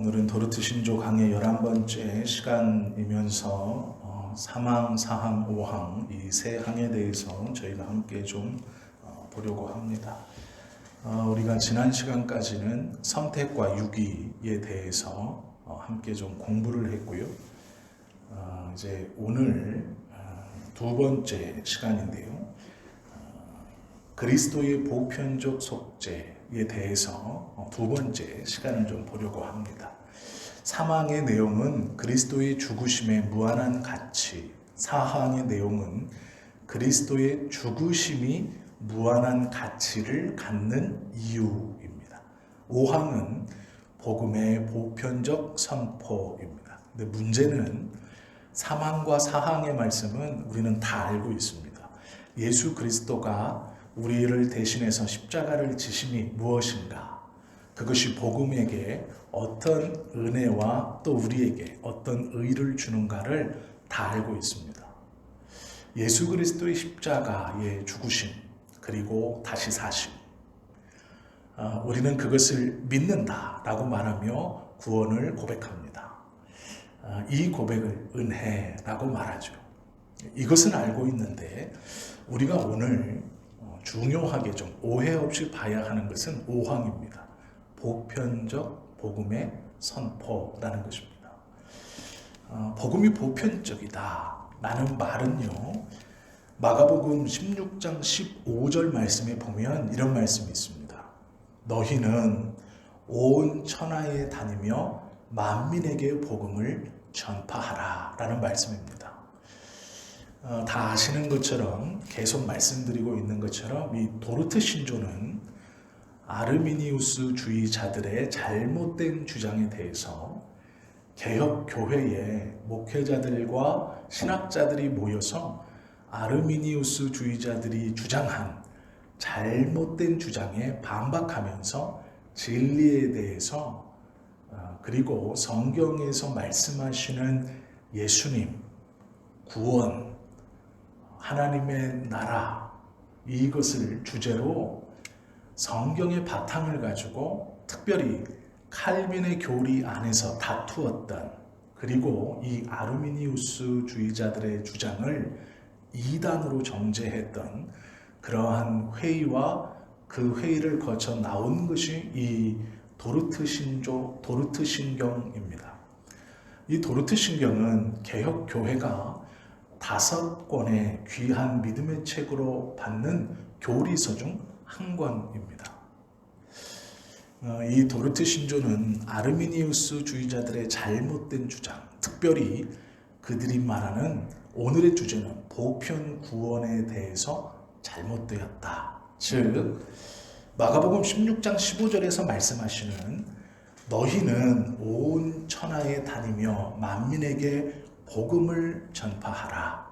오늘은 도르트 신조 강의 11번째 시간이면서 사망, 사항, 오항 이 세 항에 대해서 저희가 함께 좀 보려고 합니다. 우리가 지난 시간까지는 선택과 유기에 대해서 함께 좀 공부를 했고요. 이제 오늘 두 번째 시간인데요. 그리스도의 보편적 속죄에 대해서 두 번째 시간을 좀 보려고 합니다. 사망의 내용은 그리스도의 죽으심의 무한한 가치, 사항의 내용은 그리스도의 죽으심이 무한한 가치를 갖는 이유입니다. 오항은 복음의 보편적 선포입니다. 근데 문제는 사망과 사항의 말씀은 우리는 다 알고 있습니다. 예수 그리스도가 우리를 대신해서 십자가를 지심이 무엇인가? 그것이 복음에게 어떤 은혜와 또 우리에게 어떤 의를 주는가를 다 알고 있습니다. 예수 그리스도의 십자가의 죽으심 그리고 다시 사심, 우리는 그것을 믿는다라고 말하며 구원을 고백합니다. 이 고백을 은혜라고 말하죠. 이것은 알고 있는데 우리가 오늘 중요하게 좀 오해 없이 봐야 하는 것은 오항입니다. 보편적 복음의 선포라는 것입니다. 복음이 보편적이다 라는 말은요, 마가복음 16장 15절 말씀에 보면 이런 말씀이 있습니다. 너희는 온 천하에 다니며 만민에게 복음을 전파하라 라는 말씀입니다. 다 아시는 것처럼 계속 말씀드리고 있는 것처럼 이 도르트 신조는 아르미니우스 주의자들의 잘못된 주장에 대해서 개혁 교회의 목회자들과 신학자들이 모여서 아르미니우스 주의자들이 주장한 잘못된 주장에 반박하면서 진리에 대해서 그리고 성경에서 말씀하시는 예수님, 구원, 하나님의 나라 이것을 주제로 성경의 바탕을 가지고 특별히 칼빈의 교리 안에서 다투었던, 그리고 이 아르미니우스 주의자들의 주장을 이단으로 정죄했던 그러한 회의와 그 회의를 거쳐 나온 것이 이 도르트 신조, 도르트 신경입니다. 이 도르트 신경은 개혁 교회가 5권의 귀한 믿음의 책으로 받는 교리서 중 한 권입니다. 이 도르트 신조는 아르미니우스 주의자들의 잘못된 주장, 특별히 그들이 말하는 오늘의 주제는 보편 구원에 대해서 잘못되었다. 즉 마가복음 16장 15절에서 말씀하시는 너희는 온 천하에 다니며 만민에게 복음을 전파하라.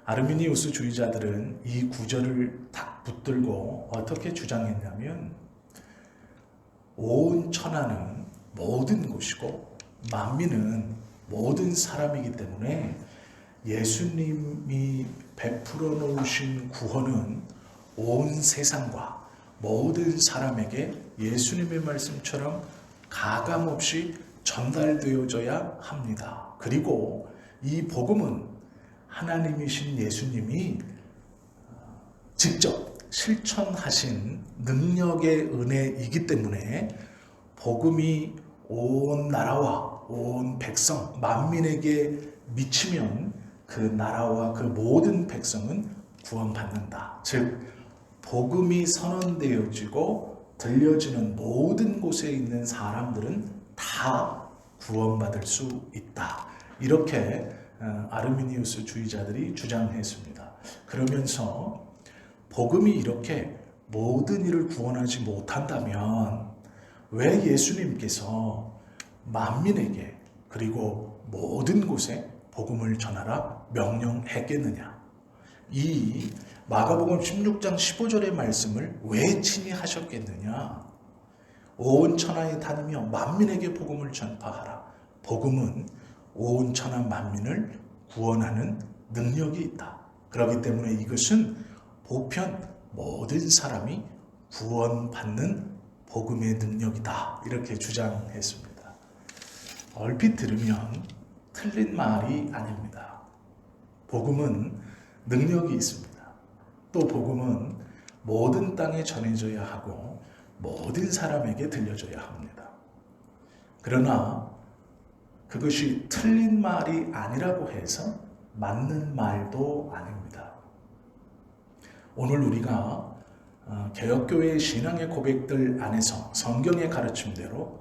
아르미니우스 주의자들은 이 구절을 딱 붙들고 어떻게 주장했냐면 온 천하는 모든 곳이고 만민은 모든 사람이기 때문에 예수님이 베풀어 놓으신 구원은 온 세상과 모든 사람에게 예수님의 말씀처럼 가감없이 전달되어져야 합니다. 그리고 이 복음은 하나님이신 예수님이 직접 실천하신 능력의 은혜이기 때문에 복음이 온 나라와 온 백성, 만민에게 미치면 그 나라와 그 모든 백성은 구원받는다. 즉 복음이 선언되어지고 들려지는 모든 곳에 있는 사람들은 다 구원받을 수 있다. 이렇게 아르미니우스 주의자들이 주장했습니다. 그러면서 복음이 이렇게 모든 이를 구원하지 못한다면 왜 예수님께서 만민에게 그리고 모든 곳에 복음을 전하라 명령했겠느냐? 이 마가복음 16장 15절의 말씀을 왜 침해하셨겠느냐? 온 천하에 다니며 만민에게 복음을 전파하라. 복음은 온 천하 만민을 구원하는 능력이 있다. 그렇기 때문에 이것은 보편 모든 사람이 구원받는 복음의 능력이다. 이렇게 주장했습니다. 얼핏 들으면 틀린 말이 아닙니다. 복음은 능력이 있습니다. 또 복음은 모든 땅에 전해져야 하고 모든 사람에게 들려줘야 합니다. 그러나 그것이 틀린 말이 아니라고 해서 맞는 말도 아닙니다. 오늘 우리가 개혁교회의 신앙의 고백들 안에서 성경의 가르침대로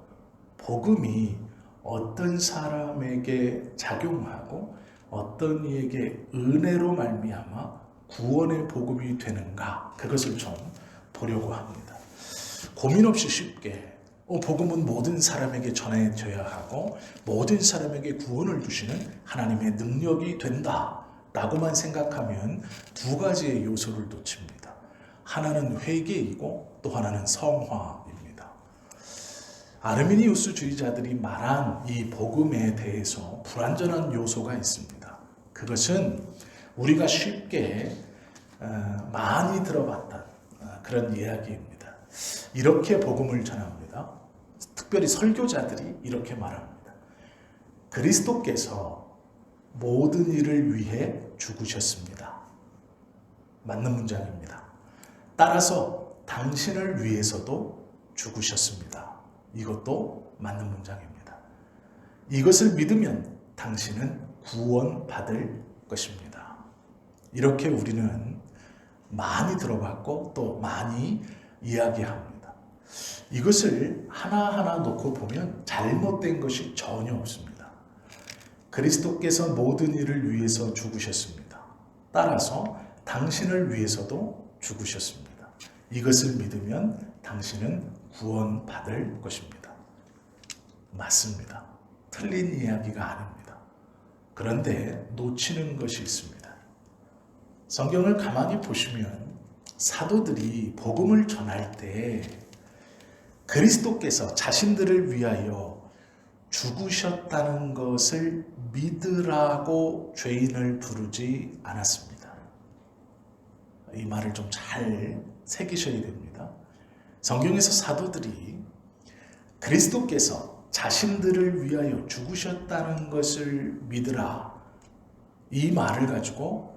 복음이 어떤 사람에게 작용하고 어떤 이에게 은혜로 말미암아 구원의 복음이 되는가, 그것을 좀 보려고 합니다. 고민 없이 쉽게 복음은 모든 사람에게 전해져야 하고 모든 사람에게 구원을 주시는 하나님의 능력이 된다 라고만 생각하면 두 가지의 요소를 놓칩니다. 하나는 회개이고 또 하나는 성화입니다. 아르미니우스주의자들이 말한 이 복음에 대해서 불완전한 요소가 있습니다. 그것은 우리가 쉽게 많이 들어봤던 그런 이야기입니다. 이렇게 복음을 전합니다. 특별히 설교자들이 이렇게 말합니다. 그리스도께서 모든 일을 위해 죽으셨습니다. 맞는 문장입니다. 따라서 당신을 위해서도 죽으셨습니다. 이것도 맞는 문장입니다. 이것을 믿으면 당신은 구원받을 것입니다. 이렇게 우리는 많이 들어봤고 또 많이 이야기합니다. 이것을 하나하나 놓고 보면 잘못된 것이 전혀 없습니다. 그리스도께서 모든 일을 위해서 죽으셨습니다. 따라서 당신을 위해서도 죽으셨습니다. 이것을 믿으면 당신은 구원받을 것입니다. 맞습니다. 틀린 이야기가 아닙니다. 그런데 놓치는 것이 있습니다. 성경을 가만히 보시면 사도들이 복음을 전할 때 그리스도께서 자신들을 위하여 죽으셨다는 것을 믿으라고 죄인을 부르지 않았습니다. 이 말을 좀 잘 새기셔야 됩니다. 성경에서 사도들이 그리스도께서 자신들을 위하여 죽으셨다는 것을 믿으라, 이 말을 가지고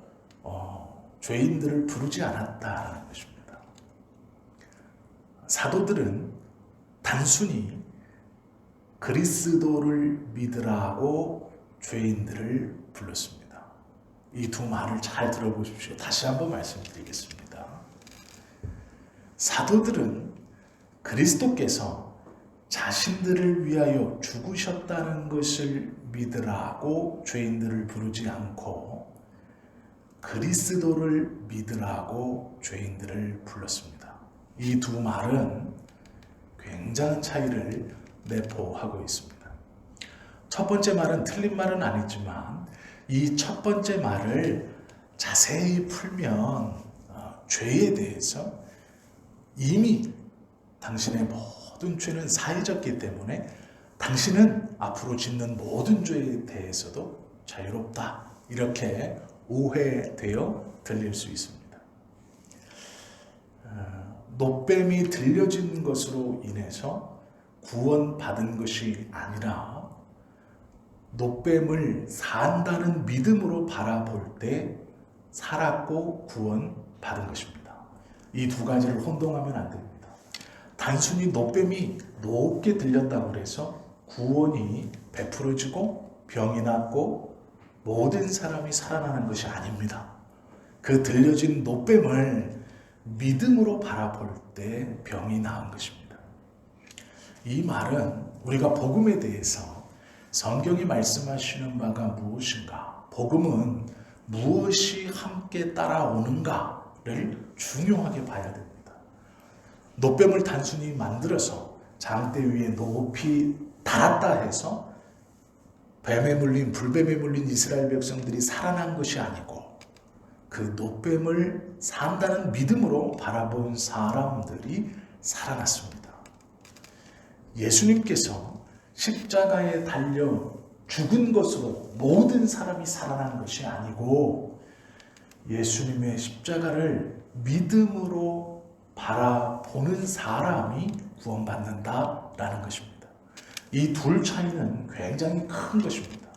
죄인들을 부르지 않았다는 것입니다. 사도들은 단순히 그리스도를 믿으라고 죄인들을 불렀습니다. 이 두 말을 잘 들어보십시오. 다시 한번 말씀드리겠습니다. 사도들은 그리스도께서 자신들을 위하여 죽으셨다는 것을 믿으라고 죄인들을 부르지 않고 그리스도를 믿으라고 죄인들을 불렀습니다. 이 두 말은 굉장한 차이를 내포하고 있습니다. 첫 번째 말은 틀린 말은 아니지만 이 첫 번째 말을 자세히 풀면 죄에 대해서 이미 당신의 모든 죄는 사해졌기 때문에 당신은 앞으로 짓는 모든 죄에 대해서도 자유롭다, 이렇게 오해되어 들릴 수 있습니다. 노뱀이 들려진 것으로 인해서 구원받은 것이 아니라 노뱀을 산다는 믿음으로 바라볼 때 살았고 구원받은 것입니다. 이 두 가지를 혼동하면 안 됩니다. 단순히 노뱀이 높게 들렸다고 해서 구원이 베풀어지고 병이 낫고 모든 사람이 살아나는 것이 아닙니다. 그 들려진 노뱀을 믿음으로 바라볼 때 병이 나은 것입니다. 이 말은 우리가 복음에 대해서 성경이 말씀하시는 바가 무엇인가, 복음은 무엇이 함께 따라오는가를 중요하게 봐야 됩니다. 노뱀을 단순히 만들어서 장대 위에 높이 달았다 해서 뱀에 물린, 불뱀에 물린 이스라엘 백성들이 살아난 것이 아니고 그 노뱀을 산다는 믿음으로 바라본 사람들이 살아났습니다. 예수님께서 십자가에 달려 죽은 것으로 모든 사람이 살아난 것이 아니고 예수님의 십자가를 믿음으로 바라보는 사람이 구원받는다라는 것입니다. 이 둘 차이는 굉장히 큰 것입니다.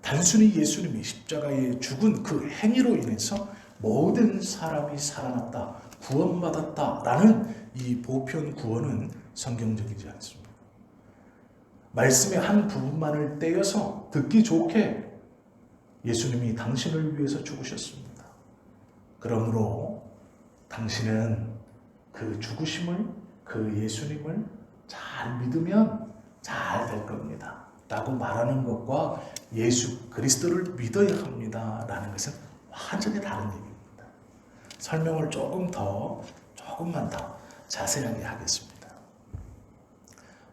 단순히 예수님이 십자가에 죽은 그 행위로 인해서 모든 사람이 살아났다, 구원받았다라는 이 보편 구원은 성경적이지 않습니다. 말씀의 한 부분만을 떼어서 듣기 좋게 예수님이 당신을 위해서 죽으셨습니다. 그러므로 당신은 그 죽으심을, 그 예수님을 잘 믿으면 잘 될 겁니다 라고 말하는 것과 예수 그리스도를 믿어야 합니다 라는 것은 완전히 다른 얘기입니다. 설명을 조금만 더 자세하게 하겠습니다.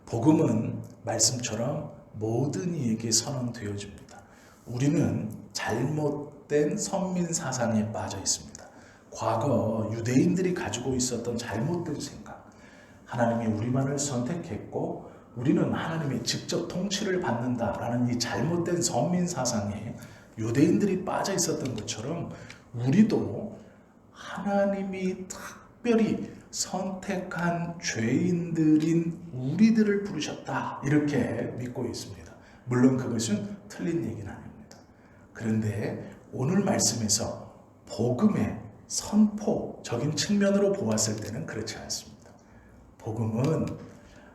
복음은 말씀처럼 모든 이에게 선언되어집니다. 우리는 잘못된 선민 사상에 빠져 있습니다. 과거 유대인들이 가지고 있었던 잘못된 생각, 하나님이 우리만을 선택했고 우리는 하나님의 직접 통치를 받는다라는 이 잘못된 선민 사상에 유대인들이 빠져 있었던 것처럼 우리도 하나님이 특별히 선택한 죄인들인 우리들을 부르셨다 이렇게 믿고 있습니다. 물론 그것은 틀린 얘기는 아닙니다. 그런데 오늘 말씀에서 복음의 선포적인 측면으로 보았을 때는 그렇지 않습니다. 복음은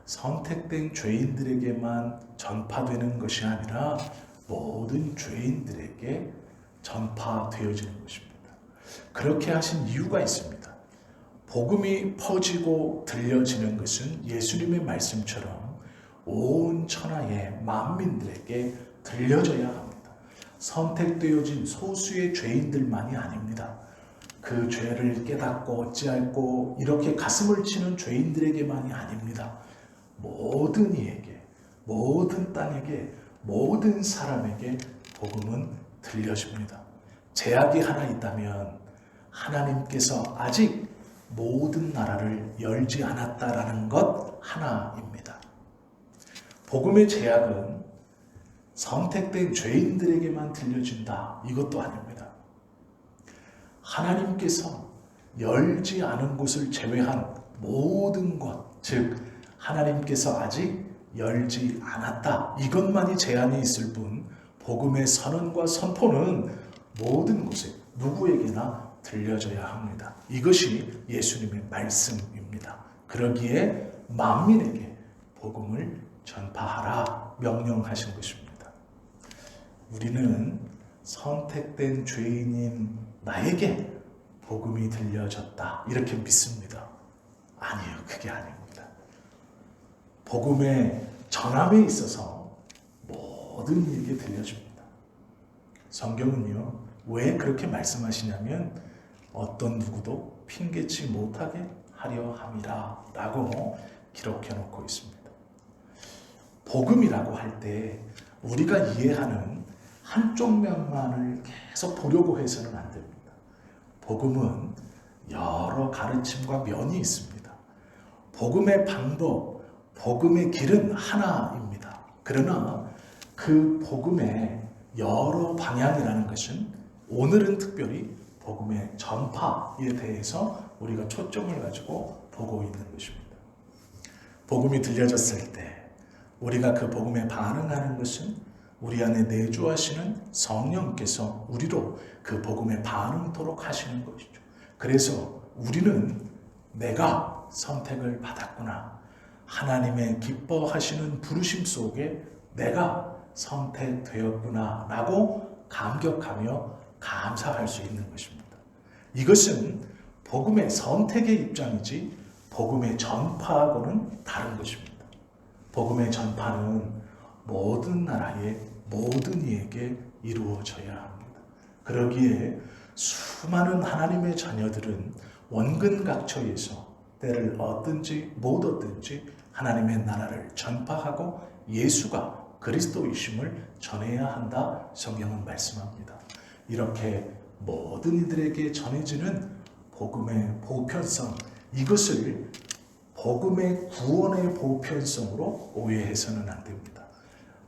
선택된 죄인들에게만 전파되는 것이 아니라 모든 죄인들에게 전파되어지는 것입니다. 그렇게 하신 이유가 있습니다. 복음이 퍼지고 들려지는 것은 예수님의 말씀처럼 온 천하의 만민들에게 들려져야 합니다. 선택되어진 소수의 죄인들만이 아닙니다. 그 죄를 깨닫고 어찌할꼬 이렇게 가슴을 치는 죄인들에게만이 아닙니다. 모든 이에게, 모든 땅에게, 모든 사람에게 복음은 들려집니다. 제약이 하나 있다면 하나님께서 아직 모든 나라를 열지 않았다라는 것 하나입니다. 복음의 제약은 선택된 죄인들에게만 들려진다 이것도 아닙니다. 하나님께서 열지 않은 곳을 제외한 모든 것, 즉 하나님께서 아직 열지 않았다 이것만이 제한이 있을 뿐 복음의 선언과 선포는 모든 곳에 누구에게나 들려져야 합니다. 이것이 예수님의 말씀입니다. 그러기에 만민에게 복음을 전파하라 명령하신 것입니다. 우리는 선택된 죄인인 나에게 복음이 들려졌다 이렇게 믿습니다. 아니요, 그게 아닙니다. 복음의 전함에 있어서 모든 이에게 들려줍니다. 성경은요, 왜 그렇게 말씀하시냐면 어떤 누구도 핑계치 못하게 하려 함이라 라고 기록해 놓고 있습니다. 복음이라고 할 때 우리가 이해하는 한쪽 면만을 계속 보려고 해서는 안 됩니다. 복음은 여러 가르침과 면이 있습니다. 복음의 방법, 복음의 길은 하나입니다. 그러나 그 복음의 여러 방향이라는 것은 오늘은 특별히 복음의 전파에 대해서 우리가 초점을 가지고 보고 있는 것입니다. 복음이 들려졌을 때 우리가 그 복음에 반응하는 것은 우리 안에 내주하시는 성령께서 우리로 그 복음에 반응토록 하시는 것이죠. 그래서 우리는 내가 선택을 받았구나. 하나님의 기뻐하시는 부르심 속에 내가 선택되었구나 라고 감격하며 감사할 수 있는 것입니다. 이것은 복음의 선택의 입장이지 복음의 전파하고는 다른 것입니다. 복음의 전파는 모든 나라의 모든 이에게 이루어져야 합니다. 그러기에 수많은 하나님의 자녀들은 원근각처에서 때를 얻든지 못 얻든지 하나님의 나라를 전파하고 예수가 그리스도이심을 전해야 한다 성경은 말씀합니다. 이렇게 모든 이들에게 전해지는 복음의 보편성, 이것을 복음의 구원의 보편성으로 오해해서는 안 됩니다.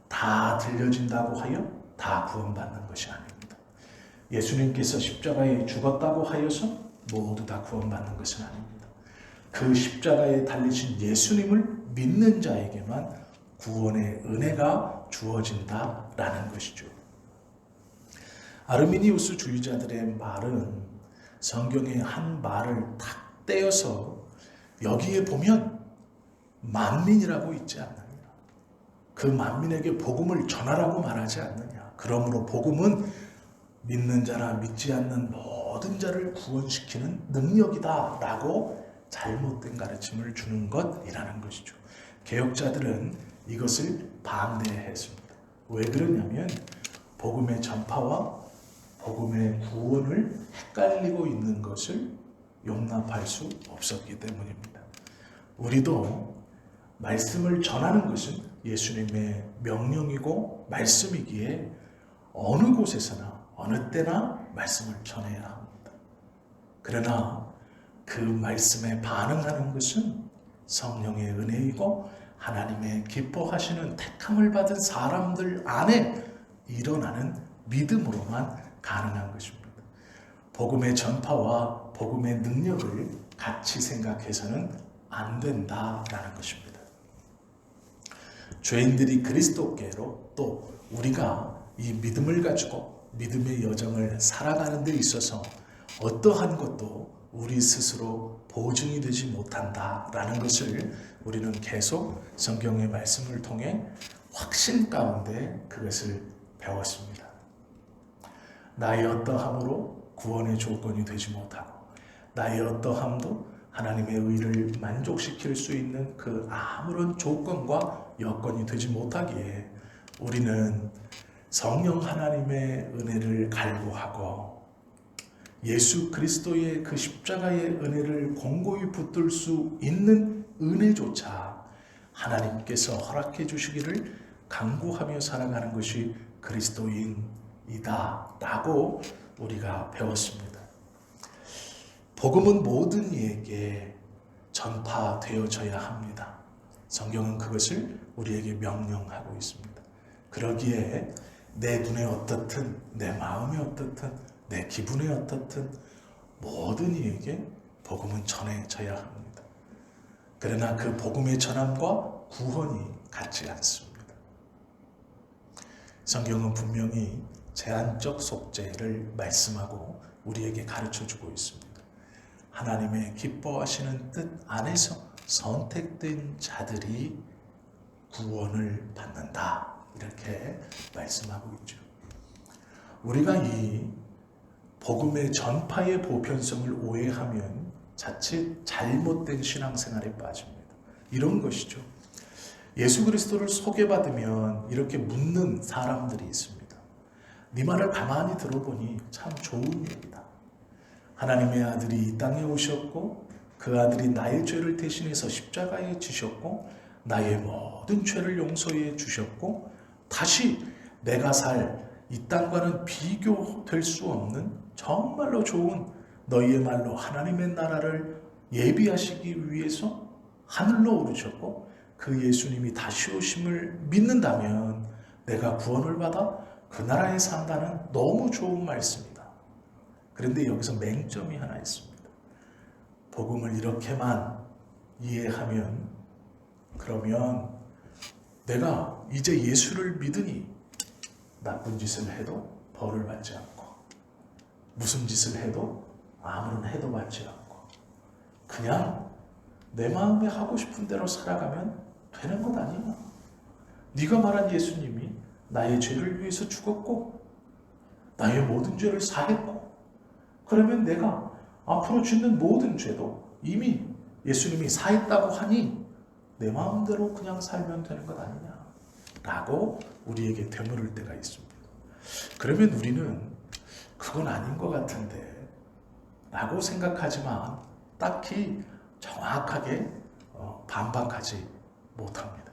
다 들려진다고 하여 다 구원받는 것이 아닙니다. 예수님께서 십자가에 죽었다고 하여서 모두 다 구원받는 것은 아닙니다. 그 십자가에 달리신 예수님을 믿는 자에게만 구원의 은혜가 주어진다라는 것이죠. 아르미니우스 주의자들의 말은 성경의 한 말을 탁 떼어서 여기에 보면 만민이라고 있지 않느냐. 그 만민에게 복음을 전하라고 말하지 않느냐. 그러므로 복음은 믿는 자나 믿지 않는 모든 자를 구원시키는 능력이다 라고 잘못된 가르침을 주는 것이라는 것이죠. 개혁자들은 이것을 반대했습니다. 왜 그러냐면 복음의 전파와 복음의 구원을 헷갈리고 있는 것을 용납할 수 없었기 때문입니다. 우리도 말씀을 전하는 것은 예수님의 명령이고 말씀이기에 어느 곳에서나 어느 때나 말씀을 전해야 합니다. 그러나 그 말씀에 반응하는 것은 성령의 은혜이고 하나님의 기뻐하시는 택함을 받은 사람들 안에 일어나는 믿음으로만 가능한 것입니다. 복음의 전파와 복음의 능력을 같이 생각해서는 안 된다라는 것입니다. 죄인들이 그리스도께로 또 우리가 이 믿음을 가지고 믿음의 여정을 살아가는 데 있어서 어떠한 것도 우리 스스로 보증이 되지 못한다라는 것을 우리는 계속 성경의 말씀을 통해 확신 가운데 그것을 배웠습니다. 나의 어떠함으로 구원의 조건이 되지 못하고 나의 어떠함도 하나님의 의를 만족시킬 수 있는 그 아무런 조건과 여건이 되지 못하기에 우리는 성령 하나님의 은혜를 갈구하고 예수 그리스도의 그 십자가의 은혜를 공고히 붙들 수 있는 은혜조차 하나님께서 허락해 주시기를 간구하며 살아가는 것이 그리스도인이다 라고 우리가 배웠습니다. 복음은 모든 이에게 전파되어져야 합니다. 성경은 그것을 우리에게 명령하고 있습니다. 그러기에 내 눈에 어떻든 내 마음에 어떻든 내 기분에 어떻든 모든 이에게 복음은 전해져야 합니다. 그러나 그 복음의 전함과 구원이 같지 않습니다. 성경은 분명히 제한적 속죄를 말씀하고 우리에게 가르쳐주고 있습니다. 하나님의 기뻐하시는 뜻 안에서 선택된 자들이 구원을 받는다. 이렇게 말씀하고 있죠. 우리가 이 복음의 전파의 보편성을 오해하면 자칫 잘못된 신앙생활에 빠집니다. 이런 것이죠. 예수 그리스도를 소개받으면 이렇게 묻는 사람들이 있습니다. 네 말을 가만히 들어보니 참 좋은 일이다. 하나님의 아들이 이 땅에 오셨고 그 아들이 나의 죄를 대신해서 십자가에 지셨고 나의 모든 죄를 용서해 주셨고 다시 내가 살 이 땅과는 비교될 수 없는 정말로 좋은 너희의 말로 하나님의 나라를 예비하시기 위해서 하늘로 오르셨고 그 예수님이 다시 오심을 믿는다면 내가 구원을 받아 그 나라에 산다는 너무 좋은 말씀이다. 그런데 여기서 맹점이 하나 있습니다. 복음을 이렇게만 이해하면 그러면 내가 이제 예수를 믿으니 나쁜 짓을 해도 벌을 받지 않고 무슨 짓을 해도 아무런 해도 받지 않고 그냥 내 마음에 하고 싶은 대로 살아가면 되는 것 아니냐. 네가 말한 예수님이 나의 죄를 위해서 죽었고 나의 모든 죄를 사했고 그러면 내가 앞으로 짓는 모든 죄도 이미 예수님이 사했다고 하니 내 마음대로 그냥 살면 되는 것 아니냐 라고 우리에게 되물을 때가 있습니다. 그러면 우리는 그건 아닌 것 같은데 라고 생각하지만 딱히 정확하게 반박하지 못합니다.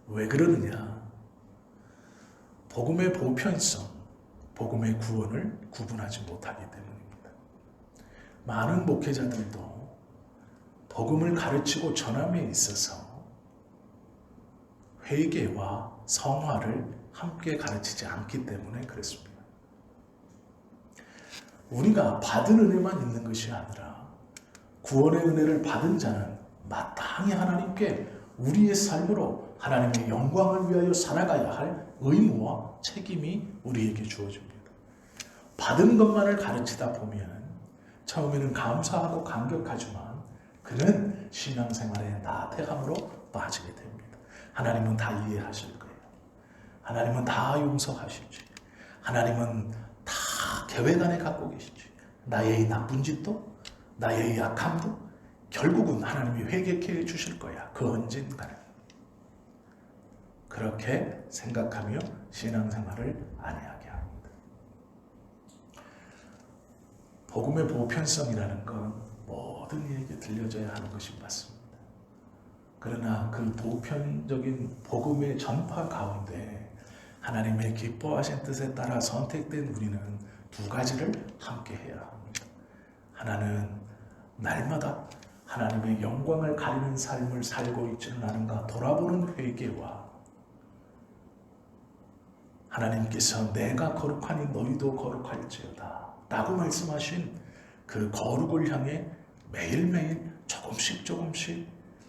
왜 그러느냐? 복음의 보편성, 복음의 구원을 구분하지 못하기 때문입니다. 많은 목회자들도 복음을 가르치고 전함에 있어서 회개와 성화를 함께 가르치지 않기 때문에 그렇습니다. 우리가 받은 은혜만 있는 것이 아니라 구원의 은혜를 받은 자는 마땅히 하나님께 우리의 삶으로 하나님의 영광을 위하여 살아가야 할 의무와 책임이 우리에게 주어집니다. 받은 것만을 가르치다 보면 처음에는 감사하고 감격하지만 그는 신앙생활의 나태함으로 빠지게 됩니다. 하나님은 다 이해하실 거예요. 하나님은 다 용서하시지. 하나님은 다 계획 안에 갖고 계시지. 나의 이 나쁜 짓도 나의 이 약함도 결국은 하나님이 회개케 해주실 거야. 그 언젠가는. 그렇게 생각하며 신앙생활을 안해하게 합니다. 복음의 보편성이라는 건 모든 이에게 들려져야 하는 것이 맞습니다. 그러나 그 보편적인 복음의 전파 가운데 하나님의 기뻐하신 뜻에 따라 선택된 우리는 두 가지를 함께 해야 합니다. 하나는 날마다 하나님의 영광을 가리는 삶을 살고 있지는 않은가 돌아보는 회개와 하나님께서 내가 거룩하니 너희도 거룩할지어다 라고 말씀하신 그 거룩을 향해 매일매일 조금씩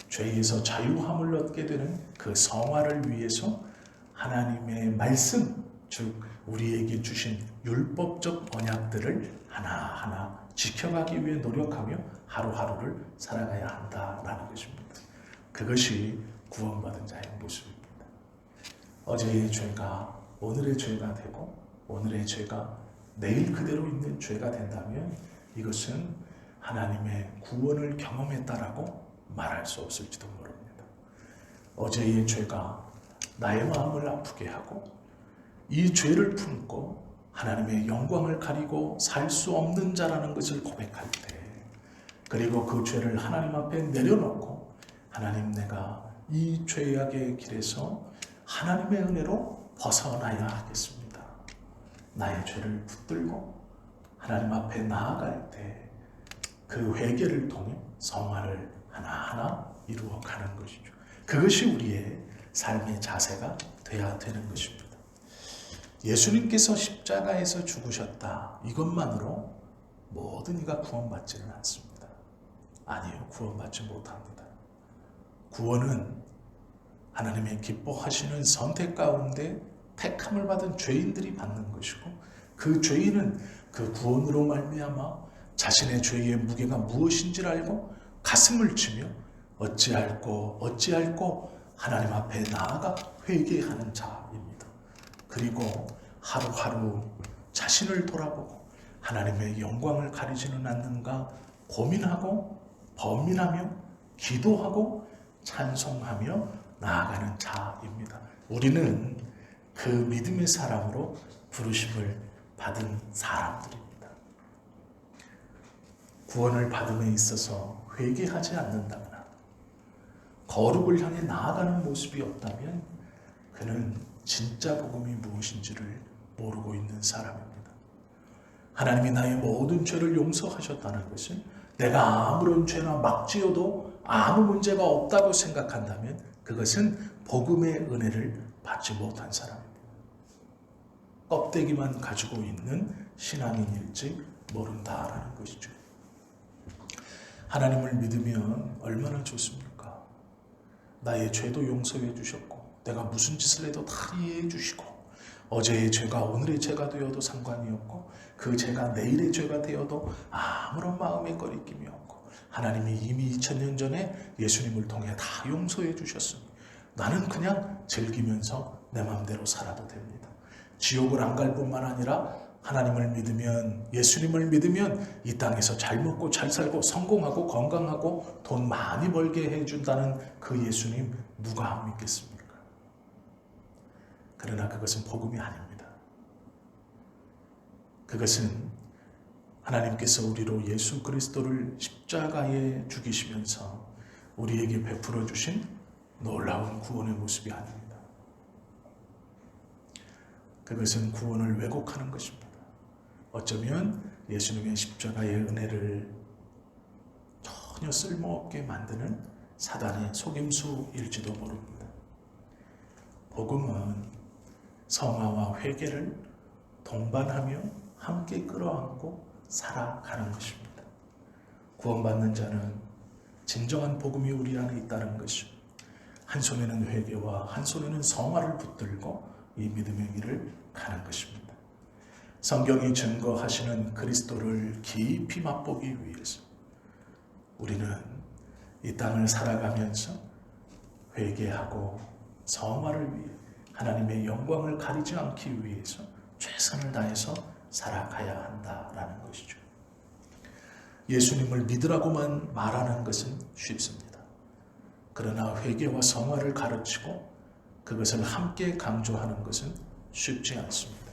죄에서 자유함을 얻게 되는 그 성화를 위해서 하나님의 말씀, 즉 우리에게 주신 율법적 언약들을 하나하나 지켜가기 위해 노력하며 하루하루를 살아가야 한다라는 것입니다. 그것이 구원받은 자의 모습입니다. 어제의 죄가 오늘의 죄가 되고 오늘의 죄가 내일 그대로 있는 죄가 된다면 이것은 하나님의 구원을 경험했다라고 말할 수 없을지도 모릅니다. 어제의 죄가 나의 마음을 아프게 하고 이 죄를 품고 하나님의 영광을 가리고 살 수 없는 자라는 것을 고백할 때 그리고 그 죄를 하나님 앞에 내려놓고 하나님 내가 이 죄악의 길에서 하나님의 은혜로 벗어나야 하겠습니다. 나의 죄를 붙들고 하나님 앞에 나아갈 때 그 회개를 통해 성화를 하나하나 이루어가는 것이죠. 그것이 우리의 삶의 자세가 되어야 되는 것입니다. 예수님께서 십자가에서 죽으셨다. 이것만으로 모든 이가 구원받지는 않습니다. 아니요, 구원받지 못합니다. 구원은 하나님의 기뻐하시는 선택 가운데 택함을 받은 죄인들이 받는 것이고 그 죄인은 그 구원으로 말미암아 자신의 죄의 무게가 무엇인지를 알고 가슴을 치며 어찌할꼬 하나님 앞에 나아가 회개하는 자입니다. 그리고 하루하루 자신을 돌아보고 하나님의 영광을 가리지는 않는가 고민하고 범민하며 기도하고 찬송하며 나아가는 자입니다. 우리는 그 믿음의 사람으로 부르심을 받은 사람들입니다. 구원을 받음에 있어서 회개하지 않는다거나 거룩을 향해 나아가는 모습이 없다면 그는 진짜 복음이 무엇인지를 모르고 있는 사람입니다. 하나님이 나의 모든 죄를 용서하셨다는 것은 내가 아무런 죄나 막 지어도 아무 문제가 없다고 생각한다면 그것은 복음의 은혜를 받지 못한 사람입니다. 껍데기만 가지고 있는 신앙인일지 모른다라는 것이죠. 하나님을 믿으면 얼마나 좋습니까? 나의 죄도 용서해 주셨고 내가 무슨 짓을 해도 다 이해해 주시고 어제의 죄가 오늘의 죄가 되어도 상관이 없고 그 죄가 내일의 죄가 되어도 아무런 마음의 거리낌이 없고 하나님이 이미 2000년 전에 예수님을 통해 다 용서해 주셨으니 나는 그냥 즐기면서 내 마음대로 살아도 됩니다. 지옥을 안 갈 뿐만 아니라 하나님을 믿으면 예수님을 믿으면 이 땅에서 잘 먹고 잘 살고 성공하고 건강하고 돈 많이 벌게 해준다는 그 예수님 누가 안 믿겠습니까? 그러나 그것은 복음이 아닙니다. 그것은 하나님께서 우리로 예수 그리스도를 십자가에 죽이시면서 우리에게 베풀어 주신 놀라운 구원의 모습이 아닙니다. 그것은 구원을 왜곡하는 것입니다. 어쩌면 예수님의 십자가의 은혜를 전혀 쓸모없게 만드는 사단의 속임수일지도 모릅니다. 복음은 성화와 회개를 동반하며 함께 끌어안고 살아가는 것입니다. 구원받는 자는 진정한 복음이 우리 안에 있다는 것이 한 손에는 회개와 한 손에는 성화를 붙들고 이 믿음의 길을 가는 것입니다. 성경이 증거하시는 그리스도를 깊이 맛보기 위해서 우리는 이 땅을 살아가면서 회개하고 성화를 위해 하나님의 영광을 가리지 않기 위해서 최선을 다해서 살아가야 한다라는 것이죠. 예수님을 믿으라고만 말하는 것은 쉽습니다. 그러나 회개와 성화를 가르치고 그것을 함께 강조하는 것은 쉽지 않습니다.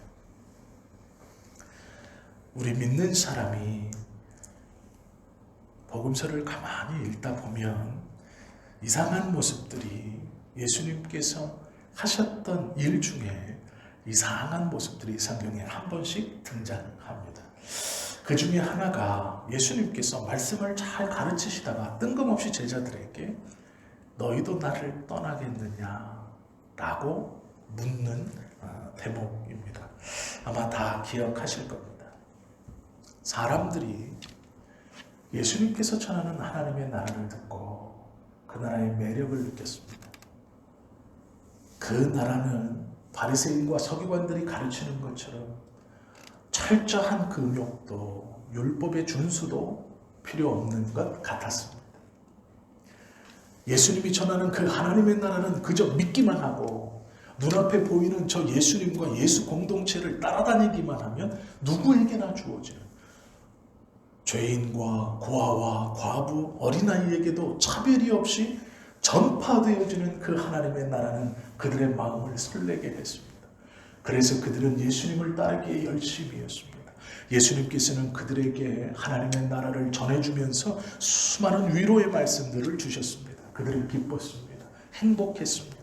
우리 믿는 사람이 복음서를 가만히 읽다 보면 이상한 모습들이 예수님께서 하셨던 일 중에 이상한 모습들이 성경에 한 번씩 등장합니다. 그 중에 하나가 예수님께서 말씀을 잘 가르치시다가 뜬금없이 제자들에게 너희도 나를 떠나겠느냐 라고 묻는 대목입니다. 아마 다 기억하실 겁니다. 사람들이 예수님께서 전하는 하나님의 나라를 듣고 그 나라의 매력을 느꼈습니다. 그 나라는 바리새인과 서기관들이 가르치는 것처럼 철저한 금욕도 율법의 준수도 필요 없는 것 같았습니다. 예수님이 전하는 그 하나님의 나라는 그저 믿기만 하고 눈앞에 보이는 저 예수님과 예수 공동체를 따라다니기만 하면 누구에게나 주어지는 죄인과 고아와 과부, 어린아이에게도 차별이 없이 전파되어지는 그 하나님의 나라는 그들의 마음을 설레게 했습니다. 그래서 그들은 예수님을 따르기에 열심이었습니다. 예수님께서는 그들에게 하나님의 나라를 전해주면서 수많은 위로의 말씀들을 주셨습니다. 그들은 기뻤습니다. 행복했습니다.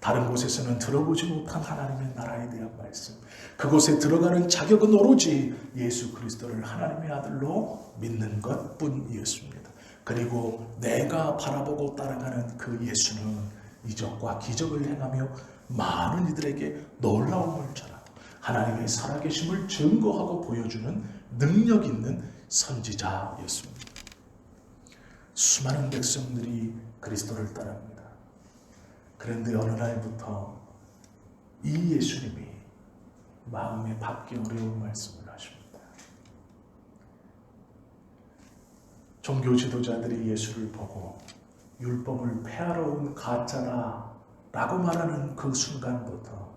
다른 곳에서는 들어보지 못한 하나님의 나라에 대한 말씀, 그곳에 들어가는 자격은 오로지 예수 그리스도를 하나님의 아들로 믿는 것뿐이었습니다. 그리고 내가 바라보고 따라가는 그 예수는 이적과 기적을 행하며 많은 이들에게 놀라움을 전하고 하나님의 살아계심을 증거하고 보여주는 능력 있는 선지자였습니다. 수많은 백성들이 그리스도를 따릅니다. 그런데 어느 날부터 이 예수님이 마음에 받기 어려운 말씀을 하십니다. 종교 지도자들이 예수를 보고 율법을 폐하러 온 가짜다 라고 말하는 그 순간부터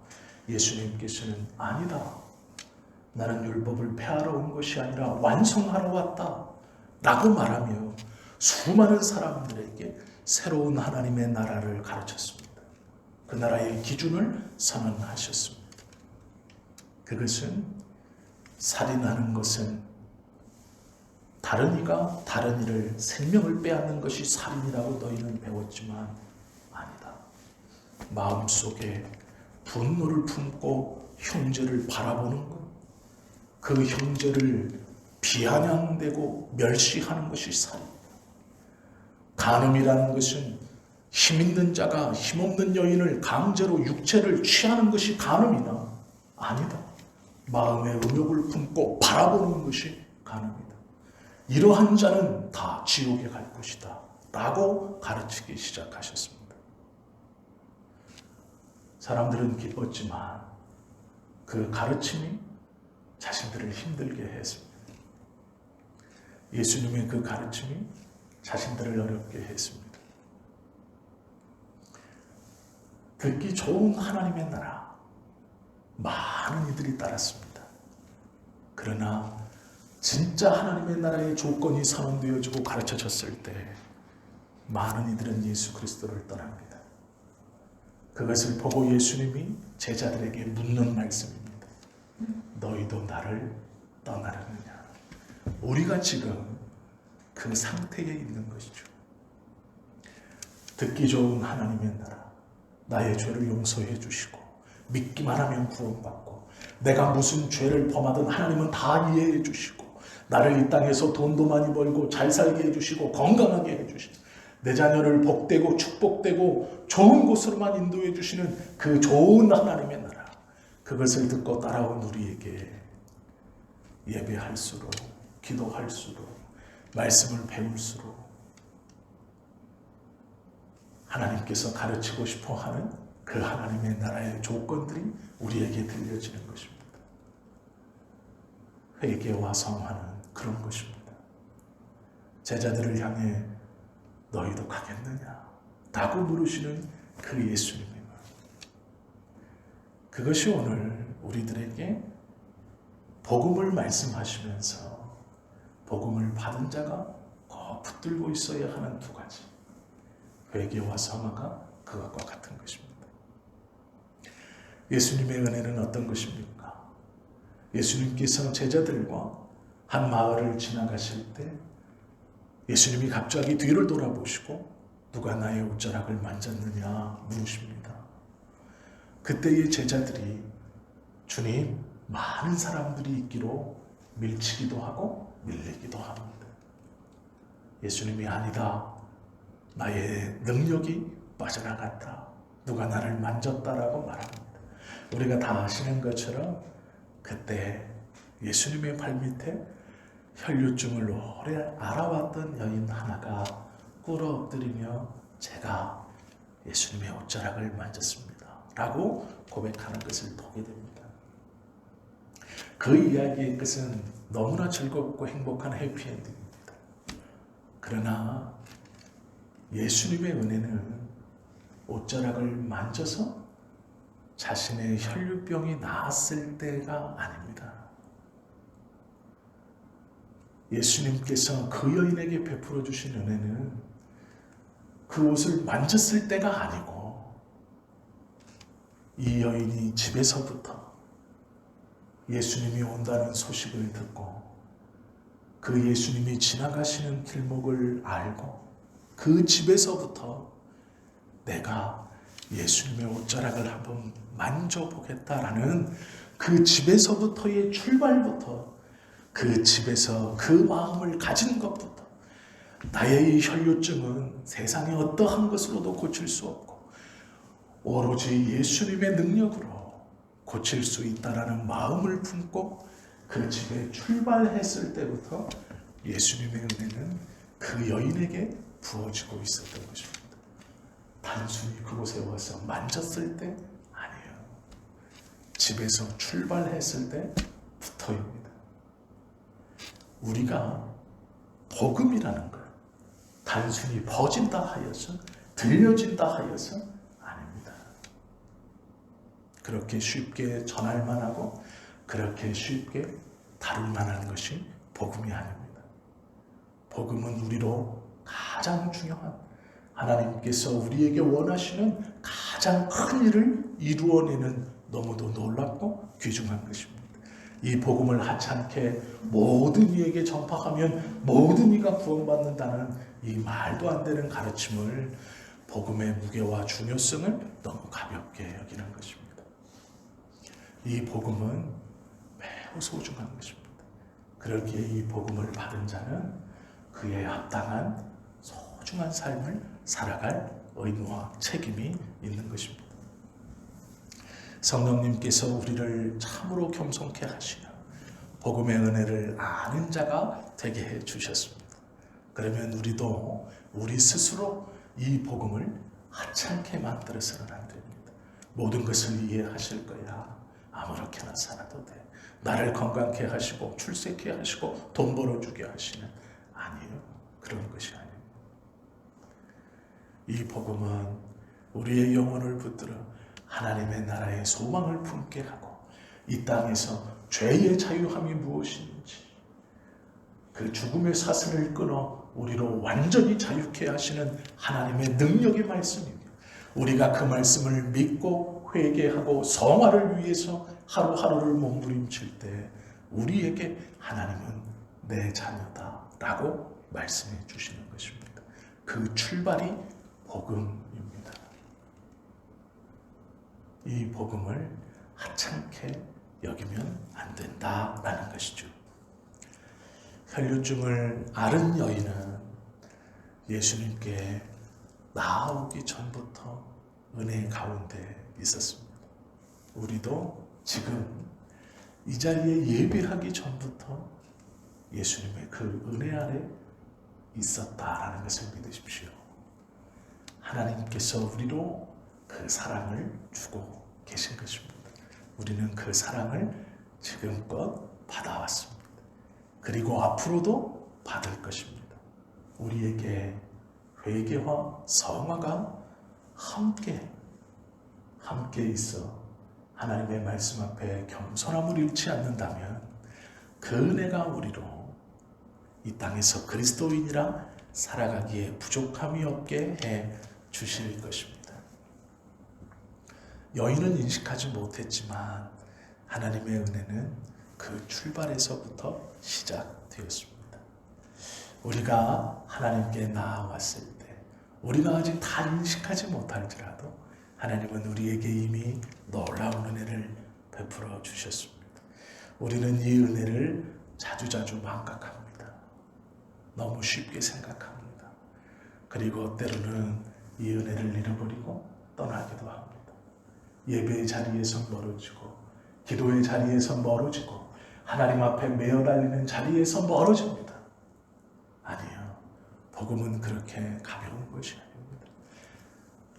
예수님께서는 아니다. 나는 율법을 폐하러 온 것이 아니라 완성하러 왔다 라고 말하며 수많은 사람들에게 새로운 하나님의 나라를 가르쳤습니다. 그 나라의 기준을 선언하셨습니다. 그것은 살인하는 것은 다른 이가 다른 이를 생명을 빼앗는 것이 살인이라고 너희는 배웠지만 아니다. 마음속에 분노를 품고 형제를 바라보는 것, 그 형제를 비아냥대고 멸시하는 것이 살인이다. 간음이라는 것은 힘있는 자가 힘없는 여인을 강제로 육체를 취하는 것이 간음이나 아니다. 마음의 음욕을 품고 바라보는 것이 간음이다. 이러한 자는 다 지옥에 갈 것이다 라고 가르치기 시작하셨습니다. 사람들은 기뻤지만 그 가르침이 자신들을 힘들게 했습니다. 예수님의 그 가르침이 자신들을 어렵게 했습니다. 듣기 좋은 하나님의 나라, 많은 이들이 따랐습니다. 그러나 진짜 하나님의 나라의 조건이 선언되어지고 가르쳐졌을 때 많은 이들은 예수 그리스도를 떠납니다. 그것을 보고 예수님이 제자들에게 묻는 말씀입니다. 너희도 나를 떠나려느냐? 우리가 지금 그 상태에 있는 것이죠. 듣기 좋은 하나님의 나라, 나의 죄를 용서해 주시고 믿기만 하면 구원받고 내가 무슨 죄를 범하든 하나님은 다 이해해 주시고 나를 이 땅에서 돈도 많이 벌고 잘 살게 해주시고 건강하게 해주시고 내 자녀를 복되고 축복되고 좋은 곳으로만 인도해 주시는 그 좋은 하나님의 나라, 그것을 듣고 따라온 우리에게 예배할수록 기도할수록 말씀을 배울수록 하나님께서 가르치고 싶어 하는 그 하나님의 나라의 조건들이 우리에게 들려지는 것입니다. 회개와 성화는 그런 것입니다. 제자들을 향해 너희도 가겠느냐? 라고 물으시는 그 예수님의 말. 그것이 오늘 우리들에게 복음을 말씀하시면서 복음을 받은 자가 꼭 붙들고 있어야 하는 두 가지. 회개와 성화가 그것과 같은 것입니다. 예수님의 은혜는 어떤 것입니까? 예수님께서 제자들과 한 마을을 지나가실 때 예수님이 갑자기 뒤를 돌아보시고 누가 나의 옷자락을 만졌느냐 물으십니다. 그때의 제자들이 주님, 많은 사람들이 있기로 밀치기도 하고 밀리기도 합니다. 예수님이 아니다. 나의 능력이 빠져나갔다. 누가 나를 만졌다라고 말합니다. 우리가 다 아시는 것처럼 그때 예수님의 발밑에 혈류증을 오래 알아왔던 여인 하나가 꿇어 엎드리며 제가 예수님의 옷자락을 만졌습니다. 라고 고백하는 것을 보게 됩니다. 그 이야기의 끝은 너무나 즐겁고 행복한 해피엔딩입니다. 그러나 예수님의 은혜는 옷자락을 만져서 자신의 혈류병이 나았을 때가 아닙니다. 예수님께서 그 여인에게 베풀어 주신 은혜는 그 옷을 만졌을 때가 아니고 이 여인이 집에서부터 예수님이 온다는 소식을 듣고 그 예수님이 지나가시는 길목을 알고 그 집에서부터 내가 예수님의 옷자락을 한번 만져보겠다라는 그 집에서부터의 출발부터 그 집에서 그 마음을 가진 것부터 나의 이 혈류증은 세상의 어떠한 것으로도 고칠 수 없고 오로지 예수님의 능력으로 고칠 수 있다라는 마음을 품고 그 집에 출발했을 때부터 예수님의 은혜는 그 여인에게 부어지고 있었던 것입니다. 단순히 그곳에 와서 만졌을 때 아니에요. 집에서 출발했을 때부터입니다. 우리가 복음이라는 것 단순히 퍼진다 하여서 들려진다 하여서 아닙니다. 그렇게 쉽게 전할 만하고 그렇게 쉽게 다룰 만한 것이 복음이 아닙니다. 복음은 우리로 가장 중요한 하나님께서 우리에게 원하시는 가장 큰 일을 이루어내는 너무도 놀랍고 귀중한 것입니다. 이 복음을 하찮게 모든 이에게 전파하면 모든 이가 구원받는다는 이 말도 안 되는 가르침을 복음의 무게와 중요성을 너무 가볍게 여기는 것입니다. 이 복음은 매우 소중한 것입니다. 그러기에 이 복음을 받은 자는 그에 합당한 소중한 삶을 살아갈 의무와 책임이 있는 것입니다. 성령님께서 우리를 참으로 겸손케 하시며 복음의 은혜를 아는 자가 되게 해 주셨습니다. 그러면 우리도 우리 스스로 이 복음을 하찮게 만들어서는 안 됩니다. 모든 것을 이해하실 거야. 아무렇게나 살아도 돼. 나를 건강케 하시고 출세케 하시고 돈 벌어주게 하시는 아니에요. 그런 것이 아니에요. 이 복음은 우리의 영혼을 붙들어 하나님의 나라의 소망을 품게 하고 이 땅에서 죄의 자유함이 무엇인지 그 죽음의 사슬을 끊어 우리로 완전히 자유케 하시는 하나님의 능력의 말씀입니다. 우리가 그 말씀을 믿고 회개하고 성화를 위해서 하루하루를 몸부림칠 때 우리에게 하나님은 내 자녀다 라고 말씀해 주시는 것입니다. 그 출발이 복음입니다. 이 복음을 하찮게 여기면 안 된다라는 것이죠. 혈류증을 앓은 여인은 예수님께 나아오기 전부터 은혜 가운데 있었습니다. 우리도 지금 이 자리에 예배하기 전부터 예수님의 그 은혜 아래 있었다라는 것을 믿으십시오. 하나님께서 우리로 그 사랑을 주고 계신 것입니다. 우리는 그 사랑을 지금껏 받아왔습니다. 그리고 앞으로도 받을 것입니다. 우리에게 회개와 성화가 함께 있어 하나님의 말씀 앞에 겸손함을 잃지 않는다면 그 은혜가 우리로 이 땅에서 그리스도인이라 살아가기에 부족함이 없게 해 주실 것입니다. 여인은 인식하지 못했지만 하나님의 은혜는 그 출발에서부터 시작되었습니다. 우리가 하나님께 나아왔을 때 우리가 아직 다 인식하지 못할지라도 하나님은 우리에게 이미 놀라운 은혜를 베풀어 주셨습니다. 우리는 이 은혜를 자주자주 망각합니다. 너무 쉽게 생각합니다. 그리고 때로는 이 은혜를 잃어버리고 떠나기도 합니다. 예배의 자리에서 멀어지고 기도의 자리에서 멀어지고 하나님 앞에 메어 달리는 자리에서 멀어집니다. 아니요. 복음은 그렇게 가벼운 것이 아닙니다.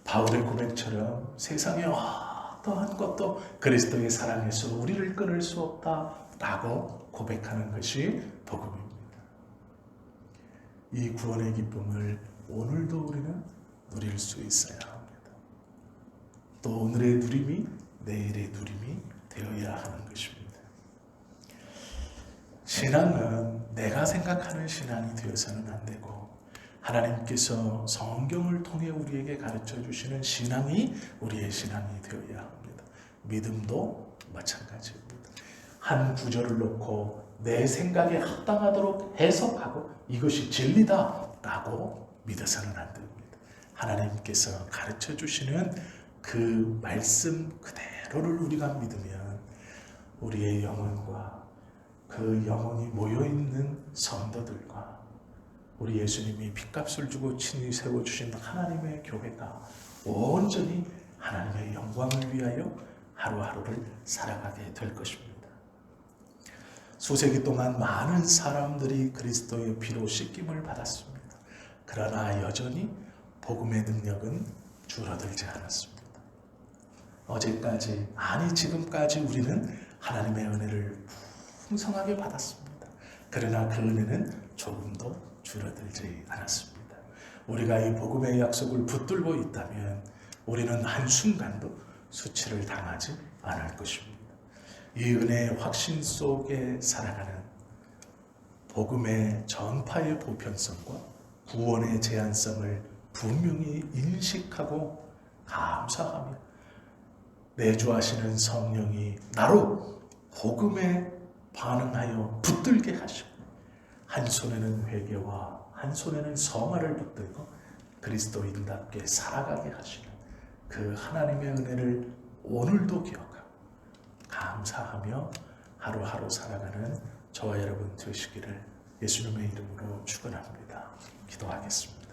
바울의 고백처럼 세상의 어떠한 것도 그리스도의 사랑에서 우리를 끊을 수 없다라고 고백하는 것이 복음입니다. 이 구원의 기쁨을 오늘도 우리는 누릴 수 있어야 합니다. 또 오늘의 누림이 내일의 누림이 되어야 하는 것입니다. 신앙은 내가 생각하는 신앙이 되어서는 안 되고 하나님께서 성경을 통해 우리에게 가르쳐 주시는 신앙이 우리의 신앙이 되어야 합니다. 믿음도 마찬가지입니다. 한 구절을 놓고 내 생각에 합당하도록 해석하고 이것이 진리다라고 믿어서는 안 됩니다. 하나님께서 가르쳐 주시는 그 말씀 그대로를 우리가 믿으면 우리의 영혼과 그 영혼이 모여있는 성도들과 우리 예수님이 핏값을 주고 친히 세워주신 하나님의 교회가 온전히 하나님의 영광을 위하여 하루하루를 살아가게 될 것입니다. 수세기 동안 많은 사람들이 그리스도의 피로 씻김을 받았습니다. 그러나 여전히 복음의 능력은 줄어들지 않았습니다. 어제까지, 아니 지금까지 우리는 하나님의 은혜를 풍성하게 받았습니다. 그러나 그 은혜는 조금도 줄어들지 않았습니다. 우리가 이 복음의 약속을 붙들고 있다면 우리는 한순간도 수치를 당하지 않을 것입니다. 이 은혜의 확신 속에 살아가는 복음의 전파의 보편성과 구원의 제한성을 분명히 인식하고 감사하며 내주하시는 성령이 나로 복음에 반응하여 붙들게 하시고 한 손에는 회개와 한 손에는 성화를 붙들고 그리스도인답게 살아가게 하시는 그 하나님의 은혜를 오늘도 기억하고 감사하며 하루하루 살아가는 저와 여러분 되시기를 예수님의 이름으로 축원합니다. 기도하겠습니다.